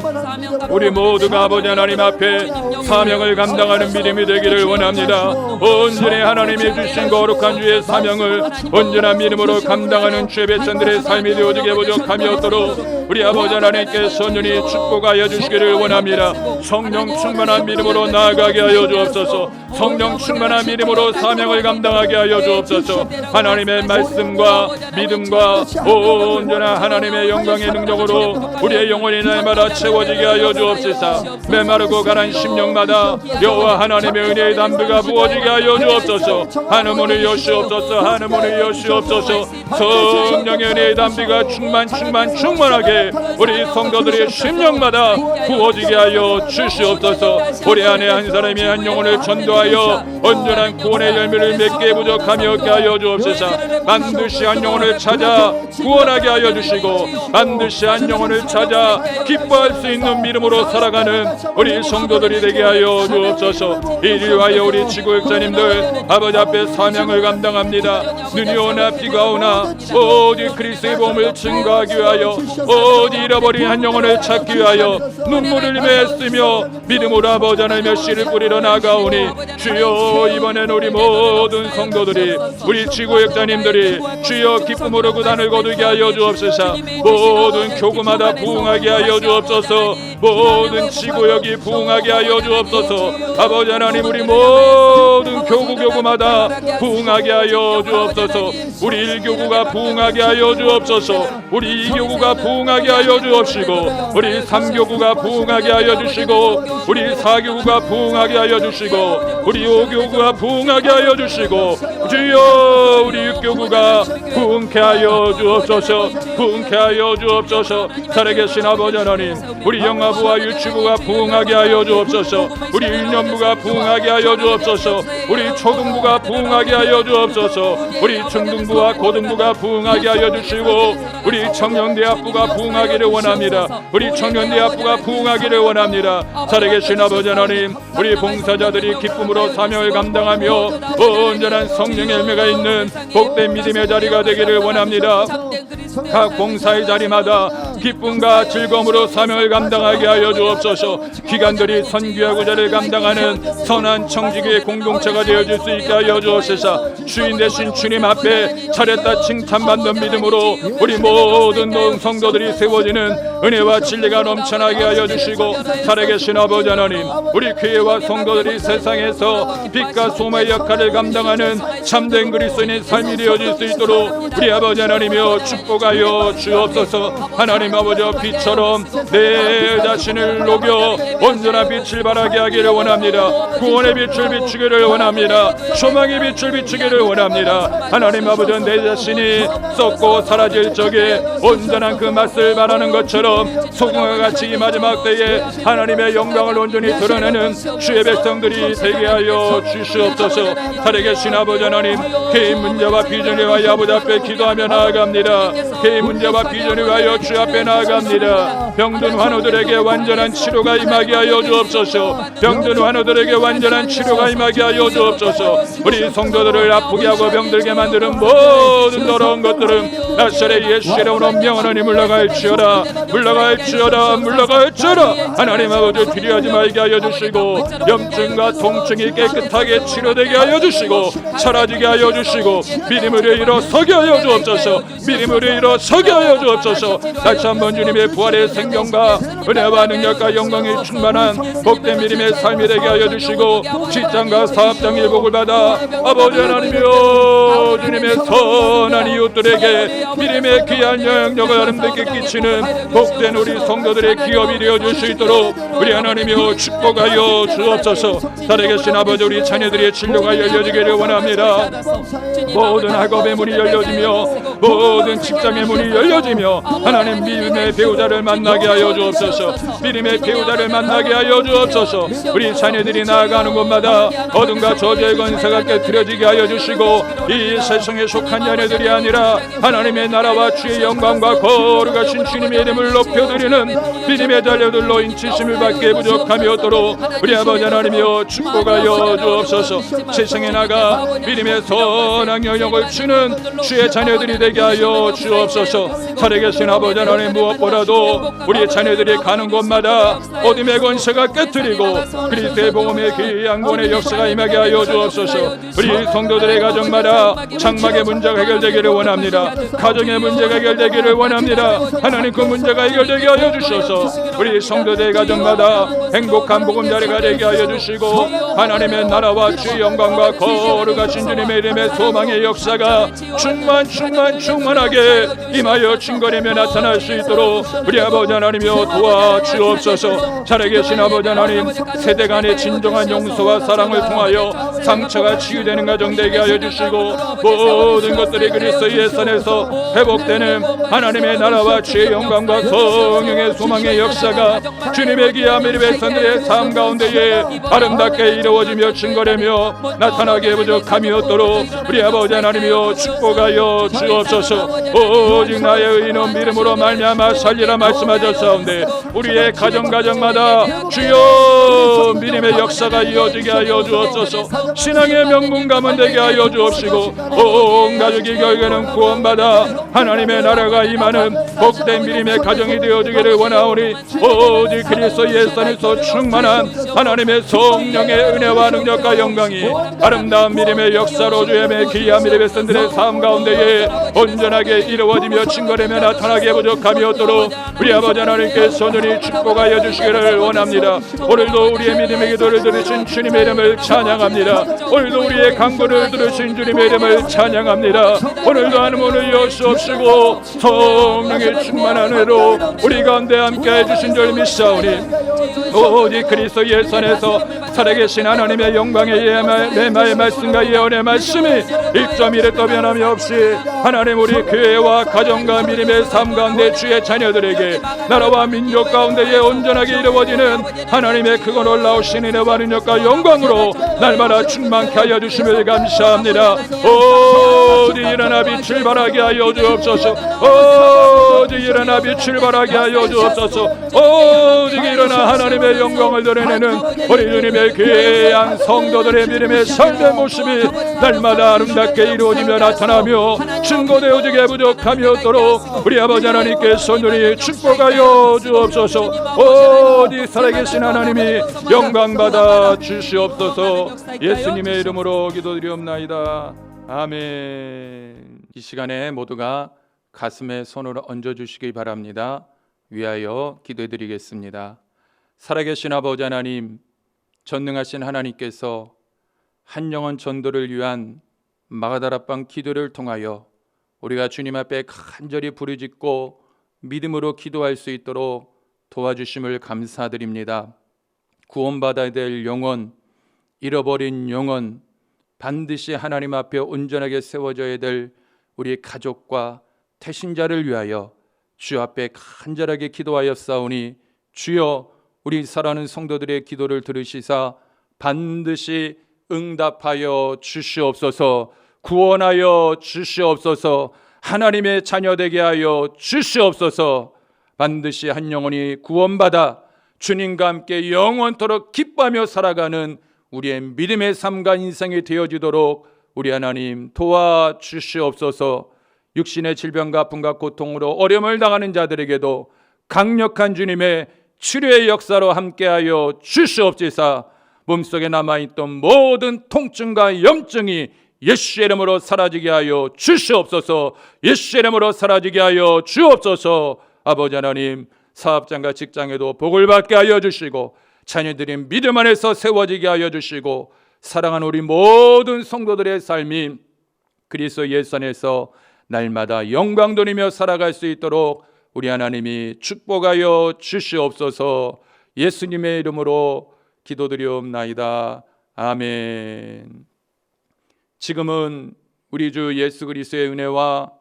우리 모두가 아버지 하나님 앞에 사명을 감당하는 믿음이 되기를 원합니다. 온전히 하나님이 주신 거룩한 주의 사명을 온전한 믿음으로 감당하는 주의 백성들의 삶이 되어지게 부족함이 없도록 우리 아버지 하나님께서 온전히 축복하여 주시기를 원합니다. 성령 충만한 믿음으로 나아가게 하여 주옵소서. 성령 충만한 믿음으로 사명을 감당하게 하여 주옵소서. 하나님의 말씀과 믿음과 온전한 하나님의 영광의 능력으로 우리의 영혼이 날마다 채워지게 하여 주옵소서. 메마르고 가난 심령마다 여호와 하나님의 은혜의 담비가 부어지게 하여 주옵소서. 하늘 문을 여시옵소서. 하늘 문을 여시옵소서. 성령의 은혜의 담비가 충만하게 우리 성도들의 심령마다 부어지게 하여 주시옵소서. 우리 안에 한 사람이 한 영혼을 전도하여 온전한 구원의 열매를 맺게 부족함이 없게 하여 주옵소서. 반드시 한 영혼을 찾아 구원하게 하여 주시고 반드시 한 영혼을 찾아 기뻐할 수 있는 믿음으로 살아가는 우리 성도들이 되게 하여 주옵소서. 이를 위하여 우리 지구역사님들 아버지 앞에 사명을 감당합니다. 눈이 오나 비가 오나 어디 그리스도의 복음을 증거하기 위하여 어디 잃어버린 한 영혼을 찾기 위하여 눈물을 맺으며 믿음으로 아버지 하나님의 씨를 뿌리러 나가오니 주여 이번엔 우리 모든 성도들이 우리 지구역사님들이 주여 기쁨으로 구단을 거두게 하여 주옵소서. 모든 교구마다 부흥하게 하여 주옵소서. 모든 지구역이 부흥하게 하여 주옵소서. 아버지 하나님 우리 모든 교구마다 부흥하게 하여 주옵소서. 우리 일교구가 부흥하게 하여 주옵소서. 우리 이교구가 부흥하게 하여 주옵시고 우리 삼교구가 부흥하게 하여 주시고 우리 사교구가 부흥하게 하여 주시고 우리 오교구가 부흥하게 하여 주시고 주여 우리 육교구가 부흥케 하여 주옵소서. 부흥케 하여 주옵소서. 살아계신 아버지 하나님 우리 영화부와 유치부가 부흥하게 하여 주옵소서. 우리 일년부가 부흥하게 하여 주옵소서. 우리 초등부가 부흥하게 하여 주옵소서. 우리 중등부와 고등부가 부흥하게 하여 주시고 우리 청년대학부가 부흥하기를 원합니다. 우리 청년대학부가 부흥하기를 원합니다. 살아계신 아버지 하나님 우리 봉사자들이 기쁨으로 사명을 감당하며 온전한 성령의 열매가 있는 복된 믿음의 자리가 되기를 원합니다. 각 봉사의 자리마다 기쁨과 즐거움으로 사명을 감당하게 하여 주옵소서. 기관들이 선교하고 자를 감당하는 선한 청지기의 공동체가 되어질 수 있게 하여 주옵소서. 주인 되신 주님 앞에 차렸다 칭찬받는 믿음으로 우리 모든 성도들이 세워지는 은혜와 진리가 넘쳐나게 하여 주시고 살아계신 아버지 하나님 우리 교회와 성도들이 세상에서 빛과 소마의 역할을 감당하는 참된 그리스도인의 삶이 되어질 수 있도록 우리 아버지 하나님이여 축복하여 주옵소서. 하나님 아버지 빛처럼 내 자신을 녹여 온전한 빛을 발하게 하기를 원합니다. 구원의 빛을 비추기를 원합니다. 소망의 빛을 비추기를 원합니다. 하나님 아버지 내 자신이 썩고 사라질 적에 온전한 그 맛을 말하는 것처럼 소금과 같이 이 마지막 때에 하나님의 영광을 온전히 드러내는 주의 백성들이 되게 하여 주시옵소서. 살아계신 아버지 하나님 개인 문제와 비전을 위하여 아버지 앞에 기도하며 나아갑니다. 개인 문제와 비전을 위하여 주 앞에 나아갑니다. 병든 환우들에게 완전한 치료가 임하게 하여 주옵소서. 병든 환우들에게 완전한 치료가 임하게 하여 주옵소서. 우리 성도들을 아프게 하고 병들게 만드는 모든 더러운 것들은 나사렛 예수 이름으로 명하노니 물러갈지어다. 물러갈지어다. 물러갈지어다. 하나님 아버지 두려워하지 말게 하여 주시고 염증과 통증이 깨끗하게 치료되게 하여 주시고 사라지게 하여 주시고 믿음으로 일어서게 하여 주옵소서. 믿음으로 일어서게 하여 주옵소서. 다시 한번 주님의 부활의 생명과 은혜와 능력과 영광이 충만한 복된 믿음의 삶이 되게 하여 주시고 직장과 사업장 일복을 받아 아버지 하나님이여 주님의 선한 이웃들에게 믿음의 귀한 영향력을 아름답게 끼치는 복된 우리 성도들의 기업이 되어줄 수 있도록 우리 하나님이여 축복하여 주옵소서. 살아계신 아버지 우리 자녀들의 진로가 열려지기를 원합니다. 모든 학업의 문이 열려지며 모든 직장의 문이 열려지며 하나님 믿음의 배우자를 만나게 하여 주옵소서. 믿음의 배우자를 만나게 하여 주옵소서. 우리 자녀들이 나아가는 곳마다 어둠과 저주의 권세가 깨트려지게 하여 주시고 이 세상에 속한 자녀들이 아니라 하나님의 나라와 주의 영광과 거룩하신 주님의 이름을 높여드리는 믿음의 자녀들로 인치심을 받게 부족함이 없도록 우리 아버지 하나님이여 축복하여 주옵소서. 세상에 나가 믿음의 선한 영역을 주는 주의 자녀들이 되게 하여 주옵소서. 살아계신 아버지 하나님 무엇보다도 우리 자녀들이 가는 곳마다 어둠의 권세가 깨트리고 그리스도의 복음의 귀한 구원의 역사가 임하게 하여 주옵소서. 우리 성도들의 가정마다 장막의 문제가 해결되기를 원합니다. 가정의 문제가 해결되기를 원합니다. 하나님 그 문제가 해결되게 하여 주셔서 우리 성도들의 가정마다 행복한 보금자리가 되게 하여 주시고 하나님의 나라와 주의 영광과 거룩하신 주님의 이름의 소망의 역사가 충만하게 임하여 증거리며 나타날 수 있도록 우리 아버지 하나님이여 도와주옵소서. 살아계신 아버지 하나님, 세대 간의 진정한 용서와 사랑을 통하여 상처가 치유되는 가정 되게 하여 주시고, 모든 것들이 그리스도 예수 안에서 회복되는 하나님의 나라와 주의 영광과 성령의 소망의 역사가 주님의 귀한 믿음의 백성들의 삶 가운데에 아름답게 이루어지며 증거되며 나타나게 부족함이 없도록 우리 아버지 하나님이여 축복하여 주옵소서. 오직 나의 의인은 믿음으로 말미암아 살리라 말씀하셨사온데, 우리의 가정마다 주여 믿음의 역사가 이어지게 하여 주옵소서. 신앙의 명분감은 되게 하여 주옵시고, 온 가족이 결국에는 구원받아 하나님의 나라가 임하는 복된 믿음의 가정이 되어지기를 원하오니, 오직 그리스도 예수 안에서 충만한 하나님의 성령의 은혜와 능력과 영광이 아름다운 믿음의 역사로 주의 귀한 믿음의 백성들의 삶 가운데에 온전하게 이루어지며 증거되며 나타나게 부족함이 없도록 우리 아버지 하나님께 손들이 축복하여 주시기를 원합니다. 오늘도 우리의 믿음의 기도를 들으신 주님의 이름을 찬양합니다. 오늘도 우리의 간구를 들으신 주님의 이름을 찬양합니다. 오늘도 하나님을 여시옵시고 성령의 충만한 은혜로 우리 가운데 함께 해주신 줄 믿사오니, 오직 그리스도 예수 안에서 살아계신 하나님의 영광의 예마의 말씀과 예언의 말씀이 1.1에 또 변함이 없이 하나님 우리 교회와 가정과 믿음의 삶 가운데 주의 자녀들에게 나라와 민족 가운데에 온전하게 이루어지는 하나님의 크고 놀라우신 은혜와 능력과 영광으로 날마다 충만케 하여 주심을 감사합니다. 오직 일어나 빛을 발하게 하여 주옵소서. 오직 일어나 빛을 발하게 하여 주옵소서. 오직 일어나 하나님의 영광을 드러내는 우리 주님의 귀한 성도들의 믿음의 삶의 모습이 날마다 아름답게 이루어지며 나타나며 증거되어지게 부족함이 없도록 우리 아버지 하나님께 손들이 축복하여 주옵소서. 오직 살아계신 하나님이 영광받아 주시옵소서. 예수님의 이름으로 기도드리옵나이다. 아멘. 이 시간에 모두가 가슴에 손을 얹어주시기 바랍니다. 위하여 기도해드리겠습니다. 살아계신 아버지 하나님, 전능하신 하나님께서 한 영혼 전도를 위한 마가다락방 기도를 통하여 우리가 주님 앞에 간절히 부르짖고 믿음으로 기도할 수 있도록 도와주심을 감사드립니다. 구원받아야 될 영혼, 잃어버린 영혼, 반드시 하나님 앞에 온전하게 세워져야 될 우리 가족과 태신자를 위하여 주 앞에 간절하게 기도하였사오니, 주여 우리 사랑하는 성도들의 기도를 들으시사 반드시 응답하여 주시옵소서. 구원하여 주시옵소서. 하나님의 자녀 되게 하여 주시옵소서. 반드시 한 영혼이 구원받아 주님과 함께 영원토록 기뻐하며 살아가는 우리의 믿음의 삶과 인생이 되어지도록 우리 하나님 도와주시옵소서. 육신의 질병과 아픔과 고통으로 어려움을 당하는 자들에게도 강력한 주님의 치료의 역사로 함께하여 주시옵소서. 몸속에 남아있던 모든 통증과 염증이 예수의 이름으로 사라지게 하여 주시옵소서. 예수의 이름으로 사라지게 하여 주옵소서. 아버지 하나님, 사업장과 직장에도 복을 받게 하여 주시고 자녀들이 믿음 안에서 세워지게 하여 주시고 사랑하는 우리 모든 성도들의 삶이 그리스도 예수 안에서 날마다 영광 돌리며 살아갈 수 있도록 우리 하나님이 축복하여 주시옵소서. 예수님의 이름으로 기도드리옵나이다. 아멘. 지금은 우리 주 예수 그리스도의 은혜와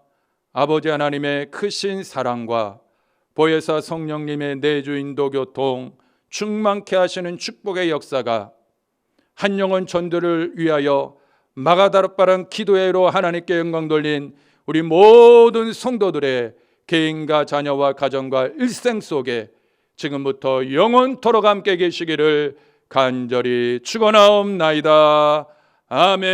아버지 하나님의 크신 사랑과 보혜사 성령님의 내주 인도 교통 충만케 하시는 축복의 역사가 한 영혼 전도를 위하여 마가다락방 기도회로 하나님께 영광 돌린 우리 모든 성도들의 개인과 자녀와 가정과 일생 속에 지금부터 영원토록 함께 계시기를 간절히 축원하옵나이다. 아멘.